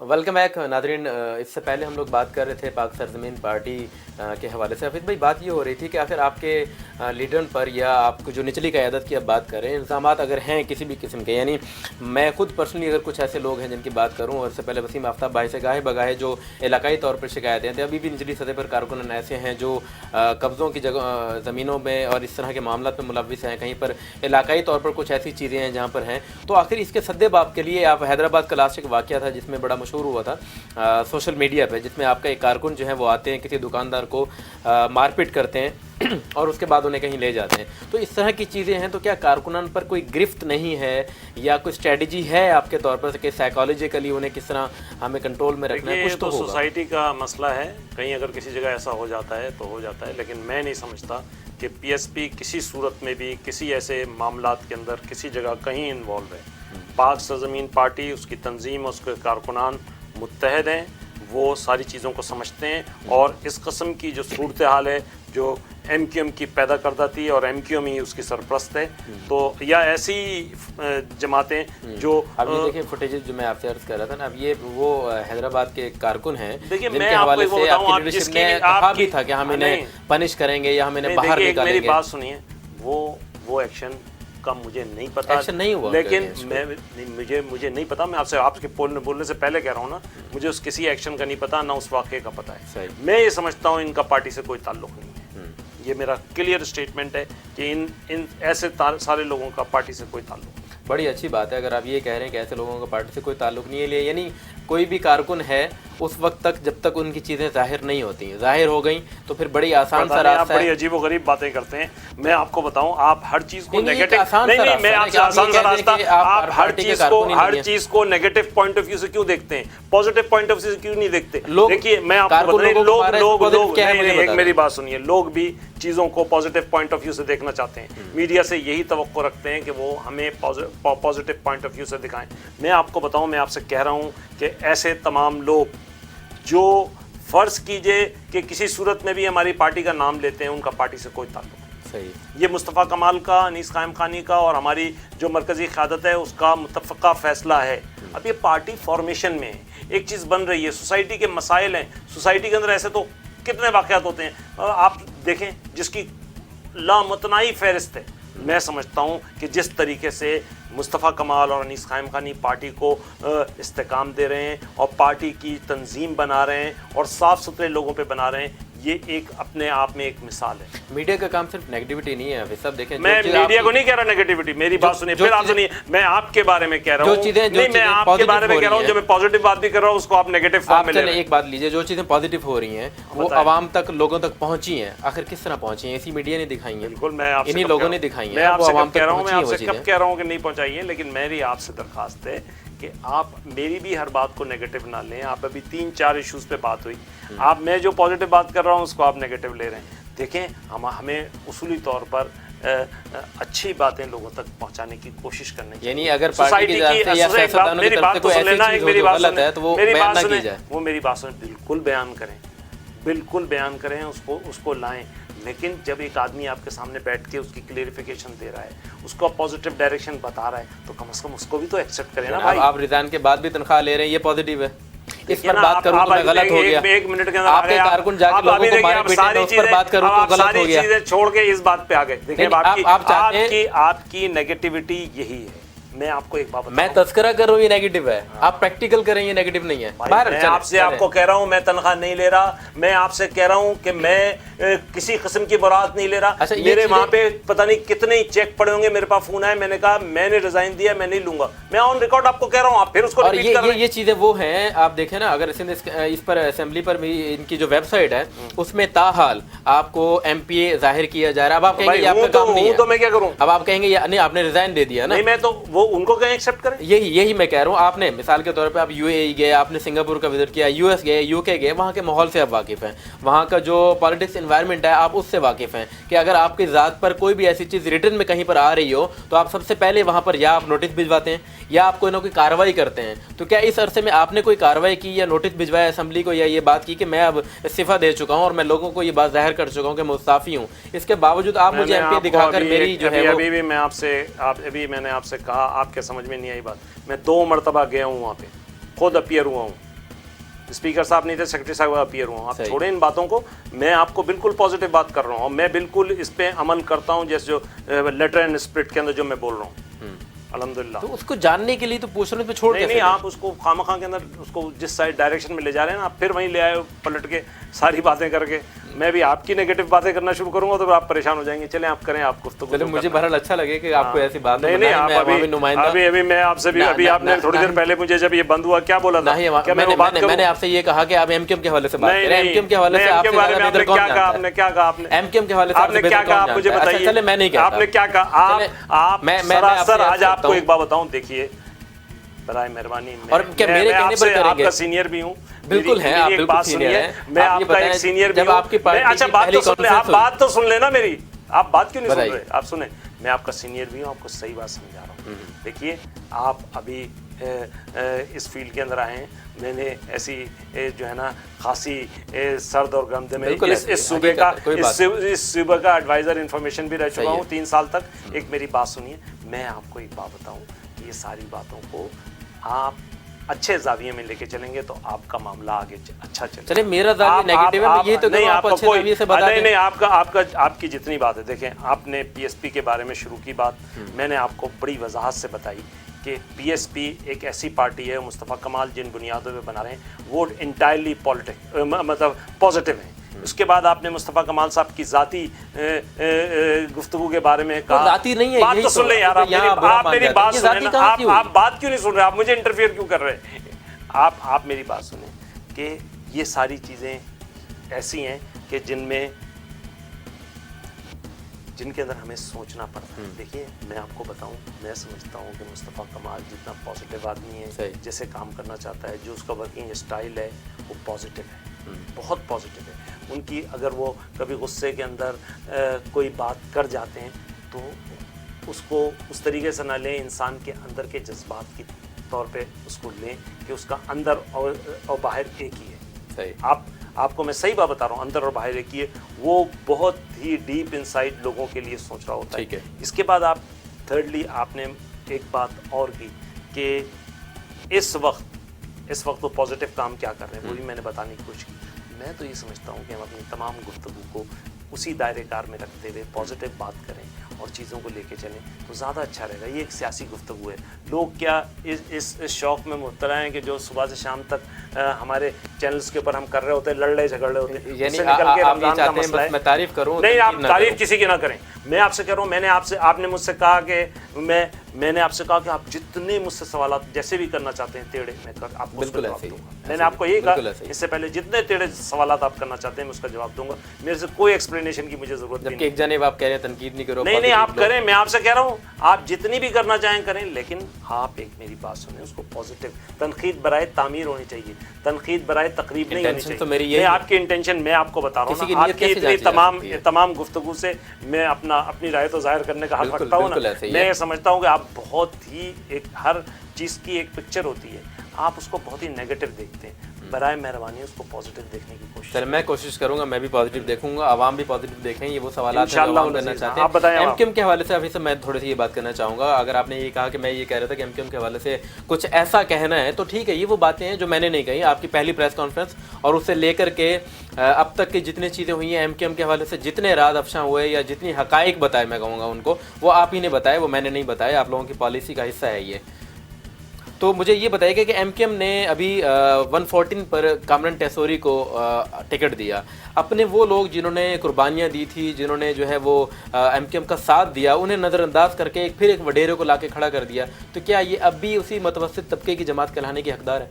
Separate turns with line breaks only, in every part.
Welcome back Nadreen. इससे पहले हम लोग बात कर रहे थे पाक सरजमीन पार्टी के हवाले से। हाफिज़ भाई, बात ये हो रही थी कि आखिर आपके लीडर पर या आपको जो निचली क़यादत की अब बात करें, इल्ज़ामात अगर हैं किसी भी किस्म के, यानी मैं खुद पर्सनली अगर कुछ ऐसे लोग हैं जिनकी बात करूँ, और इससे पहले वसीम आफ्ताब भाई से गाहे बगाहे जो इलाकाई तौर पर शिकायतें थे, अभी भी निचली सतह पर कारकुन ऐसे हैं जो कब्ज़ों की जगह ज़मीनों में और इस तरह के मामलों में मुलव्विस हैं, कहीं पर इलाकाई तौर पर कुछ ऐसी चीज़ें हैं जहाँ पर हैं। तो आखिर इसके सद्देबाब के लिए आप हैदराबाद का लास्ट एक वाक़या था जिसमें बड़ा मशहूर हुआ था सोशल मीडिया पे, जिसमें आपका एक कारकुन जो है वो आते हैं, किसी दुकानदार को मारपीट करते हैं और उसके बाद उन्हें कहीं ले जाते हैं। तो इस तरह की चीज़ें हैं, तो क्या कारकुनान पर कोई गिरफ्त नहीं है या कोई स्ट्रेटजी है आपके तौर पर कि साइकोलॉजिकली उन्हें किस तरह हमें कंट्रोल में रखना है? कुछ तो
सोसाइटी का मसला है, कहीं अगर किसी जगह ऐसा हो जाता है तो हो जाता है, लेकिन मैं नहीं समझता कि पीएसपी किसी सूरत में भी किसी ऐसे मामलात के अंदर किसी जगह कहीं इन्वॉल्व है। पाक सरजमीन पार्टी, उसकी तंजीम, उसके कारकुनान मुत्तहद हैं, वो सारी चीज़ों को समझते हैं और इस किस्म की जो सूरत हाल है जो MQM की पैदा करता थी और MQM ही उसकी सरपरस्त है, तो या ऐसी जमातें जो
अब ये देखिए फुटेज जो मैं आपसे अर्ज कर रहा था ना, अब ये वो हैदराबाद के कारकुन हैं
देखिए,
जिनके हवाले से आपकी लीडरशिप ने कहा भी था कि हम इन्हें पनिश करेंगे या हम इन्हें बाहर निकालेंगे।
मेरी बात सुनिए, वो एक्शन का मुझे नहीं पता,
एक्शन नहीं हुआ,
लेकिन मुझे नहीं पता। मैं आपके बोलने से पहले कह रहा हूँ ना, मुझे उस किसी एक्शन का नहीं पता, ना उस वाक़े का पता है। मैं ये समझता हूँ इनका पार्टी से कोई ताल्लुक नहीं है। ये मेरा क्लियर स्टेटमेंट है कि इन ऐसे सारे लोगों का पार्टी से कोई ताल्लुक नहीं।
बड़ी अच्छी बात है अगर आप ये कह रहे हैं कि ऐसे लोगों का पार्टी से कोई ताल्लुक नहीं है, यानी कोई भी कारकुन है उस वक्त तक जब तक उनकी चीज़ें जाहिर नहीं होती हैं, जाहिर हो गई तो फिर बड़ी आसान सा रास्ता है।
बड़ी अजीबोगरीब बातें करते हैं। मैं आपको बताऊं, आप हर चीज़ को नेगेटिव नहीं, मैं आपसे आसान सा रास्ता, आप हर चीज़ को नेगेटिव पॉइंट ऑफ व्यू से क्यों देखते हैं, पॉजिटिव पॉइंट ऑफ व्यू से क्यों नहीं देखते? देखिए, मैं आपको एक मेरी बात सुनिए, लोग भी चीज़ों को पॉजिटिव पॉइंट ऑफ व्यू से देखना चाहते हैं। मीडिया से यही तवक्को रखते हैं कि वो हमें पॉजिटिव पॉइंट ऑफ व्यू से दिखाएं। मैं आपको बताऊं, मैं आपसे कह रहा हूं कि ऐसे तमाम लोग जो फर्ज कीजिए कि किसी सूरत में भी हमारी पार्टी का नाम लेते हैं, उनका पार्टी से कोई ताल्लुक नहीं।
सही,
ये मुस्तफ़ा कमाल का, अनीस कायम खानी का और हमारी जो मरकज़ी क़यादत है उसका मुत्तफ़क़ा फ़ैसला है। अब ये पार्टी फॉर्मेशन में है, एक चीज़ बन रही है, सोसाइटी के मसाइल हैं, सोसाइटी के अंदर ऐसे तो कितने वाक़यात होते हैं आप देखें जिसकी लामतनाई फ़हरिस्त है। मैं समझता हूँ कि जिस तरीके से मुस्तफ़ा कमाल और अनीस कायम खानी पार्टी को इस्तेकाम दे रहे हैं और पार्टी की तंजीम बना रहे हैं और साफ़ सुथरे लोगों पे बना रहे हैं, ये एक अपने आप में एक मिसाल है।
मीडिया का काम सिर्फ नेगेटिविटी नहीं है। सब देखें,
मैं मीडिया को नहीं कह रहा नेगेटिविटी, मेरी बात सुनिए, फिर आप सुनिए, मैं आपके बारे में कह रहा हूँ, नहीं मैं आपके बारे में कह रहा हूँ, जो मैं पॉजिटिव बात भी कर रहा हूँ उसको आप नेगेटिव फॉर्म में ले रहे हैं।
एक बात लीजिए, जो चीज़ें पॉजिटिव हो रही हैं वो आवाम तक, लोगों तक पहुंची हैं, आखिर किस तरह पहुंची हैं? इसी मीडिया ने दिखाई है,
बिल्कुल मैं आपसे
इन्हीं लोगों ने दिखाई है।
मैं आपसे कह रहा हूँ, मैं आपसे कब कह रहा हूँ कि नहीं पहुंचाई है, लेकिन मेरी आपसे दरखास्त है कि आप मेरी भी हर बात को नेगेटिव ना लें। आप अभी 3-4 इश्यूज पे बात हुई, आप मैं जो पॉजिटिव बात कर रहा हूँ उसको आप नेगेटिव ले रहे हैं। देखें, हमें उसूली तौर पर अच्छी बातें लोगों तक पहुंचाने की कोशिश करनी चाहिए।
यानी अगर पार्टी की
मेरी बात तो सुन लेना, मेरी बात सुने,
तो वो
मेरी बात सुने, बिल्कुल बयान करें, बिल्कुल बयान करें, उसको लाएं, लेकिन जब एक आदमी आपके सामने बैठ के उसकी क्लेरिफिकेशन दे रहा है, उसको आपको पॉजिटिव डायरेक्शन बता रहा है, तो कम से कम उसको भी तो एक्सेप्ट करें ना भाई।
आप रिजाइन के बाद भी तनख्वाह ले रहे हैं, ये पॉजिटिव है। इस पर बात करूं तो मैं गलत हो गया।
एक मिनट के अंदर
आपके कारकुन जाके लोगों को मारे पीटे हैं, उस पर बात करूं तो गलत हो गया।
चीजें छोड़ के इस बात पे आ गए। देखिए, आपकी नेगेटिविटी यही है। मैं आपको एक बात बताऊं,
मैं तस्करा कर रहा हूँ, ये नेगेटिव है, आप प्रैक्टिकल कर रहे हैं, ये नेगेटिव नहीं है।
मैं आपसे आपको कह रहा हूँ मैं तनख्वाह नहीं ले रहा, मैं आपसे कह रहा हूँ कि मैं किसी किस्म की मुराद नहीं ले रहा। अच्छा, मेरे वहाँ पे पता नहीं कितने चेक पड़े होंगे, मेरे पास फोन आए, मैंने कहा मैंने रिजाइन दिया, मैं नहीं लूंगा, मैं ऑन रिकॉर्ड आपको कह रहा हूँ, आप फिर उसको रिपीट कर रहे हैं।
ये चीजें वो हैं, आप देखें ना, अगर इस पर असेंबली पर भी इनकी जो वेबसाइट है उसमें ताहाल आपको MPA जाहिर किया जा रहा है। अब आप कहेंगे आपका काम नहीं है,
तो मैं क्या करूँ?
अब आप कहेंगे नहीं, आपने रिजाइन दे दिया ना।
नहीं, मैं तो वो उनको कहें एक्सेप्ट।
यही मैं कह रहा हूँ। आपने मिसाल के तौर पे आप UAE गए, आपने सिंगापुर का विजिट किया, US गए, UK गए, वहाँ के माहौल से आप वाकिफ़ हैं, वहाँ का जो पॉलिटिक्स एनवायरनमेंट है आप उससे वाकिफ़ हैं कि अगर आपकी ज़ात पर कोई भी ऐसी चीज़ रिटर्न में कहीं पर आ रही हो तो आप सबसे पहले वहाँ पर या आप नोटिस भिजवाते हैं या आप कोई ना कोई कार्रवाई करते हैं। तो क्या इस अरसे में आपने कोई कार्रवाई की या नोटिस भिजवाया असेंबली को या ये बात की कि मैं अब इस्तीफ़ा दे चुका हूँ और मैं लोगों को ये बात जाहिर कर चुका हूँ कि मुस्ताफ़ी हूँ, इसके बावजूद आप मुझे MPA दिखाकर मेरी जो है
अभी भी मैं आपसे अभी मैंने आपसे कहा, आपके समझ में नहीं आई बात। मैं 2 मरतबा गया हूँ वहाँ पे, खुद अपीयर हुआ हूँ, स्पीकर साहब नहीं थे, सेक्रेटरी साहब अपीयर हुआ, आप छोड़ें इन बातों को, मैं आपको बिल्कुल पॉजिटिव बात कर रहा हूँ और मैं बिल्कुल इस पे अमल करता हूँ, जैसे जो लेटर एंड स्पिरिट के अंदर जो मैं बोल रहा हूँ अल्हम्दुलिल्लाह।
तो उसको जानने के लिए तो पूछने पे छोड़
नहीं, आप उसको खामखा के अंदर उसको जिस साइड डायरेक्शन में ले जा रहे हैं ना, आप फिर वहीं ले आए पलट के सारी बातें करके, मैं भी आपकी नेगेटिव बातें करना शुरू करूंगा तो आप परेशान हो जाएंगे। चले आप करें, आप गुफ्तगू।
चलो मुझे बहरहाल अच्छा लगे कि आपको ऐसी बात
नहीं, आप अभी मैं आपसे भी अभी आपने थोड़ी देर पहले मुझे जब ये बंद हुआ क्या बोला था,
मैंने आपसे ये कहा कि आप एमक्यूएम के हवाले से बात करें। एमक्यूएम के हवाले से
आपके बारे में आपने क्या कहा, आपने क्या कहा, आपने
एमक्यूएम के हवाले से
आपने क्या कहा, आप मुझे बताइए।
चले मैं नहीं कहता,
आपने क्या कहा, आप सरासर आज आपको एक बात बताऊं, देखिए बराए मेहरबानी,
और क्या मेरे कहने पर करेंगे,
आपका सीनियर भी हूं,
बिल्कुल है, आप बिल्कुल सीनियर हैं,
मैं आपका एक सीनियर भी हूं। अच्छा बात तो सुन ले, आप बात तो सुन लेना मेरी, आप बात क्यों नहीं सुन रहे, आप सुने, मैं आपका सीनियर भी हूं, आपको सही बात समझा रहा हूं। देखिए आप अभी इस फील्ड के अंदर आए हैं, मैंने ऐसी जो है ना खासी सर्द और गंदे में इस सूबे का एडवाइजर इंफॉर्मेशन भी रह चुका हूँ 3 साल तक। एक मेरी बात सुनिए, मैं आपको एक बात बताऊं कि ये सारी बातों को आप अच्छे जाविये में लेके चलेंगे तो आपका मामला आगे अच्छा चले।
मेरा जाविया नेगेटिव है, ये तो नहीं, आपको अच्छे जाविये से बता दें।
नहीं, आपकी जितनी बात है, देखें आपने पीएसपी के बारे में शुरू की बात, मैंने आपको बड़ी वजाहत से बताई कि पीएसपी एक ऐसी पार्टी है, मुस्तफ़ा कमाल जिन बुनियादों पे बना रहे हैं वो इंटायरली मतलब पॉजिटिव है। उसके बाद आपने मुस्तफ़ा कमाल साहब की ज़ाती गुफ्तगू के बारे में कहा,
ज़ाती नहीं है,
बात तो सुन ले यार, आप मेरी बात सुने ना, आप बात क्यों नहीं सुन रहे, आप मुझे इंटरफियर क्यों कर रहे हैं, आप मेरी बात सुने कि ये सारी चीज़ें ऐसी हैं कि जिनके अंदर हमें सोचना पड़ता है। देखिए मैं आपको बताऊं, मैं समझता हूं कि मुस्तफ़ा कमाल जितना पॉजिटिव आदमी है, जैसे काम करना चाहता है, जो उसका वर्किंग स्टाइल है वो पॉजिटिव है, बहुत पॉजिटिव है। उनकी अगर वो कभी गुस्से के अंदर कोई बात कर जाते हैं तो उसको उस तरीके से ना लें, इंसान के अंदर के जज्बात की तौर पे उसको लें कि उसका अंदर और बाहर एक ही है। सही, आपको मैं सही बात बता रहा हूँ, अंदर और बाहर एक ही है, वो बहुत ही डीप इनसाइड लोगों के लिए सोच रहा होता है। इसके बाद आप थर्डली आपने एक बात और की कि इस वक्त वो पॉजिटिव काम क्या कर रहे हैं, वो भी मैंने बताने की कोशिश की। मैं तो ये समझता हूँ कि हम अपनी तमाम गुफ्तगू को उसी दायरेकार में रखते हुए पॉजिटिव बात करें और चीज़ों को लेके चलें तो ज़्यादा अच्छा रहेगा। ये एक सियासी गुफ्तगू है, लोग क्या इस शौक़ में मुब्तला हैं कि जो सुबह से शाम तक हमारे चैनल्स के ऊपर हम कर रहे होते हैं, लड़ रहे झगड़े होते हैं, उससे निकल के रमज़ान का मसला है।
मैं तारीफ़ करूँ,
नहीं आप तारीफ़ किसी की ना करें, मैं आपसे कह रहा हूँ, आपने मुझसे कहा कि मैंने आपसे कहा कि आप जितने मुझसे सवाल जैसे भी करना चाहते हैं टेढ़े, मैं आपको बिल्कुल जवाब दूंगा। मैंने आपको यही कहा इससे पहले, जितने टेढ़े सवाल आप करना चाहते हैं मैं उसका जवाब दूंगा, मेरे से कोई एक्सप्लेनेशन की मुझे जरूरत नहीं।
एक जानिब आप कह रहे हैं तनकीद नहीं करो,
नहीं आप करें, मैं आपसे कह रहा हूँ आप जितनी भी करना चाहें करें, लेकिन आप एक मेरी बात सुने, उसको पॉजिटिव, तनकीद बराए तामीर होनी चाहिए, तनकीद बराए तकरीब नहीं होनी चाहिए।
तो मेरी ये
आपकी इंटेंशन मैं आपको बता रहा हूँ, आपकी इतनी तमाम गुफ्तगू से मैं अपनी राय तो जाहिर करने का हक रखता हूँ ना। मैं समझता हूँ कि आप बहुत ही हर चीज़ की एक पिक्चर होती है, आप उसको बहुत ही नेगेटिव देखते हैं, बराए मेहरबानी उसको पॉजिटिव देखने की कोशिश।
चल मैं कोशिश करूंगा, मैं भी पॉजिटिव देखूंगा, आवाम भी पॉजिटिव देखें। ये वो सवाल करना चाहते हैं। आप बताएं एमक्यूएम के हवाले से अभी से मैं थोड़ी सी ये बात करना चाहूँगा। अगर आपने ये कहा कि मैं ये कह रहा था कि एमक्यूएम के हवाले से कुछ ऐसा कहना है तो ठीक है, ये वो बातें हैं जो मैंने नहीं कही। आपकी पहली प्रेस कॉन्फ्रेंस और उससे लेकर के अब तक की जितनी चीज़ें हुई हैं एमक्यूएम के हवाले से, जितने राज अफशा हुए या जितनी हकाइक बताए मैं कहूँगा उनको, वो आप ही ने बताए, वो मैंने नहीं बताया। आप लोगों की पॉलिसी का हिस्सा है ये। तो मुझे ये बताइएगा कि एमक्यूएम ने अभी 114 पर कामरान टेसोरी को टिकट दिया। अपने वो लोग जिन्होंने कुर्बानियाँ दी थी, जिन्होंने जो है वो एमक्यूएम का साथ दिया, उन्हें नज़रअंदाज करके फिर एक वडेरे को लाके खड़ा कर दिया। तो क्या ये अब भी उसी मतवसत तबके की जमात कहलाने की हकदार है?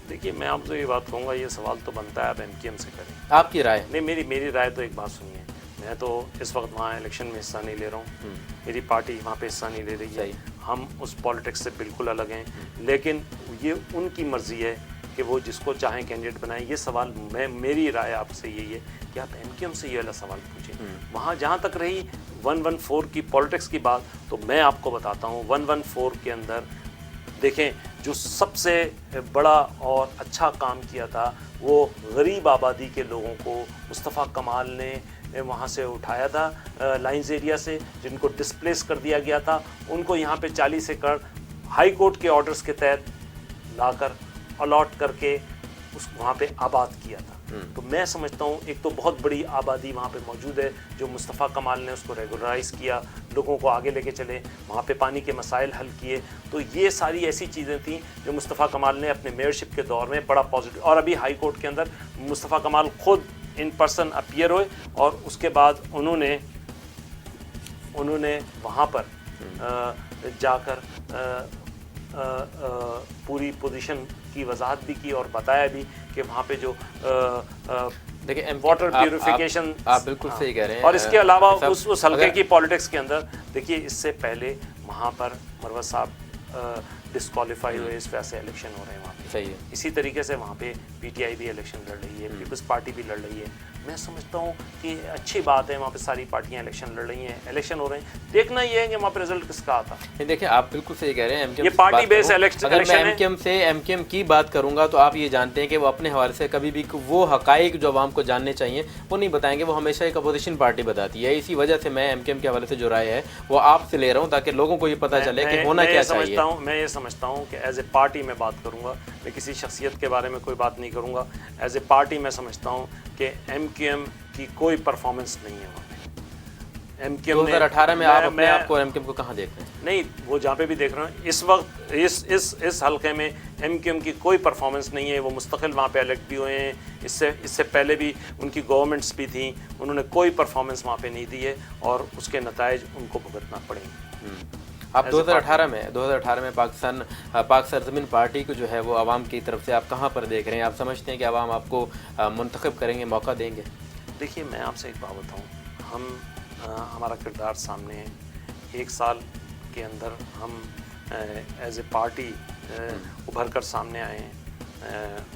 देखिए मैं आपसे ये बात कहूँगा, ये सवाल तो बनता है आप एमक्यूएम से करें।
आपकी राय?
नहीं, मेरी राय तो एक बात सुनिए, मैं तो इस वक्त वहाँ इलेक्शन में हिस्सा नहीं ले रहा हूँ, मेरी पार्टी वहाँ पे हिस्सा नहीं ले रही है, हम उस पॉलिटिक्स से बिल्कुल अलग हैं, लेकिन ये उनकी मर्ज़ी है कि वो जिसको चाहें कैंडिडेट बनाएं। ये सवाल मेरी राय आपसे यही है कि आप एमक्यूएम से ये वाला सवाल पूछें। वहाँ जहाँ तक रही 114 की पॉलिटिक्स की बात, तो मैं आपको बताता हूँ 114 के अंदर देखें जो सबसे बड़ा और अच्छा काम किया था वो गरीब आबादी के लोगों को मुस्तफ़ा कमाल ने वहाँ से उठाया था लाइंस एरिया से, जिनको डिस्प्लेस कर दिया गया था, उनको यहाँ पे 40 एकड़ हाई कोर्ट के ऑर्डर्स के तहत लाकर अलॉट करके اس وہاں پہ آباد کیا تھا. تو میں سمجھتا ہوں ایک تو بہت بڑی آبادی وہاں پہ موجود ہے جو مصطفیٰ کمال نے اس کو ریگولرائز کیا, لوگوں کو آگے لے کے چلے, وہاں پہ پانی کے مسائل حل کیے. تو یہ ساری ایسی چیزیں تھیں جو مصطفیٰ کمال نے اپنے میئرشپ کے دور میں بڑا پازیٹیو, اور ابھی ہائی کورٹ کے اندر مصطفیٰ کمال خود ان پرسن اپیئر ہوئے, اور اس کے بعد انہوں نے وہاں پر جا کر پوری پوزیشن کی وضاحت بھی کی اور بتایا بھی کہ وہاں پہ جو
دیکھیں
واٹر پیوریفیکیشن,
آپ بالکل صحیح کہہ رہے ہیں.
اور اس کے علاوہ اس حلقے کی پالیٹکس کے اندر دیکھیے اس سے پہلے وہاں پر مروت صاحب ڈسکوالیفائی ہوئے, اس وجہ سے الیکشن ہو رہے ہیں وہاں پہ.
صحیح ہے.
اسی طریقے سے وہاں پہ پی ٹی آئی بھی الیکشن لڑ رہی ہے, پیپلز پارٹی بھی لڑ رہی ہے. میں سمجھتا ہوں کہ اچھی بات ہے, وہاں پہ ساری پارٹیاں الیکشن لڑ رہی ہیں, الیکشن ہو رہے ہیں. دیکھنا یہ ہے کہ وہاں پہ رزلٹ کس کا آتا ہے.
دیکھیں آپ بالکل صحیح کہہ رہے ہیں,
یہ پارٹی بیس الیکشن
اگر میں ایم کیو ایم کی بات کروں گا تو آپ یہ جانتے ہیں کہ وہ اپنے حوالے سے کبھی بھی وہ حقائق جو عوام کو جاننے چاہیے وہ نہیں بتائیں گے, وہ ہمیشہ ایک اپوزیشن پارٹی بتاتی ہے. اسی وجہ سے میں ایم کیو ایم کے حوالے سے جو رائے ہے وہ آپ سے لے رہا ہوں تاکہ لوگوں کو یہ پتہ چلے کہ ہونا کیا چاہیے.
میں یہ سمجھتا ہوں کہ ایز اے پارٹی میں بات کروں گا, میں کسی شخصیت کے بارے میں کوئی بات نہیں کروں گا. ایز اے پارٹی میں سمجھتا ہوں کہ ایم کیو ایم کی کوئی پرفارمنس نہیں ہے وہاں پہ. ایم کیو ایم
2018 میں آپ اپنے آپ کو ایم کیو ایم کو کہاں دیکھتے ہیں؟
نہیں, وہ جہاں پہ بھی دیکھ رہا ہوں اس وقت اس حلقے میں ایم کیو ایم کی کوئی پرفارمنس نہیں ہے. وہ مستقل وہاں پہ الیکٹ بھی ہوئے ہیں, اس سے پہلے بھی ان کی گورنمنٹس بھی تھیں, انہوں نے کوئی پرفارمنس وہاں پہ نہیں دی ہے اور اس کے نتائج ان کو بھگتنا پڑیں گے.
آپ 2018 میں پاک سرزمین پارٹی کو جو ہے وہ عوام کی طرف سے آپ کہاں پر دیکھ رہے ہیں؟ آپ سمجھتے ہیں کہ عوام آپ کو منتخب کریں گے, موقع دیں گے؟
دیکھیے میں آپ سے ایک بات بتاؤں, ہمارا کردار سامنے ہے. 1 سال کے اندر ہم ایز اے پارٹی ابھر کر سامنے آئے ہیں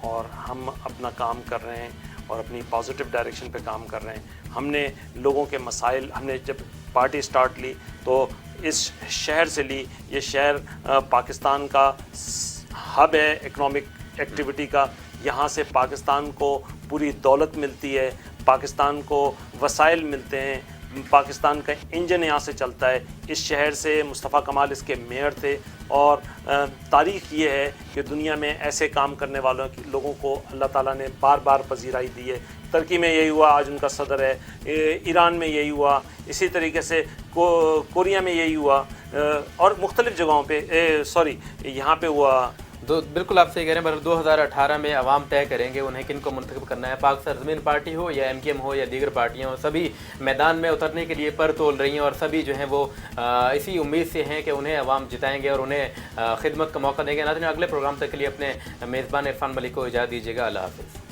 اور ہم اپنا کام کر رہے ہیں اور اپنی پازیٹیو ڈائریکشن پہ کام کر رہے ہیں. ہم نے لوگوں کے مسائل, ہم نے جب پارٹی سٹارٹ لی تو اس شہر سے لی. یہ شہر پاکستان کا ہب ہے اکنامک ایکٹیویٹی کا, یہاں سے پاکستان کو پوری دولت ملتی ہے, پاکستان کو وسائل ملتے ہیں, پاکستان کا انجن یہاں سے چلتا ہے. اس شہر سے مصطفیٰ کمال اس کے میئر تھے اور تاریخ یہ ہے کہ دنیا میں ایسے کام کرنے والوں لوگوں کو اللہ تعالیٰ نے بار بار پذیرائی دی ہے. ترکی میں یہی ہوا, آج ان کا صدر ہے. ایران میں یہی ہوا, اسی طریقے سے کوریا میں یہی ہوا, اور مختلف جگہوں پہ یہاں پہ ہوا.
بالکل آپ صحیح کہہ رہے ہیں. پر 2018 میں عوام طے کریں گے انہیں کن کو منتخب کرنا ہے. پاک سرزمین پارٹی ہو یا ایم کیو ایم ہو یا دیگر پارٹیاں ہوں, سبھی میدان میں اترنے کے لیے پر تول رہی ہیں اور سبھی جو ہیں وہ اسی امید سے ہیں کہ انہیں عوام جتائیں گے اور انہیں خدمت کا موقع دیں گے. ناظرین, اگلے پروگرام تک کے لیے اپنے میزبان عرفان ملک کو اجازت دیجیے گا. اللہ حافظ.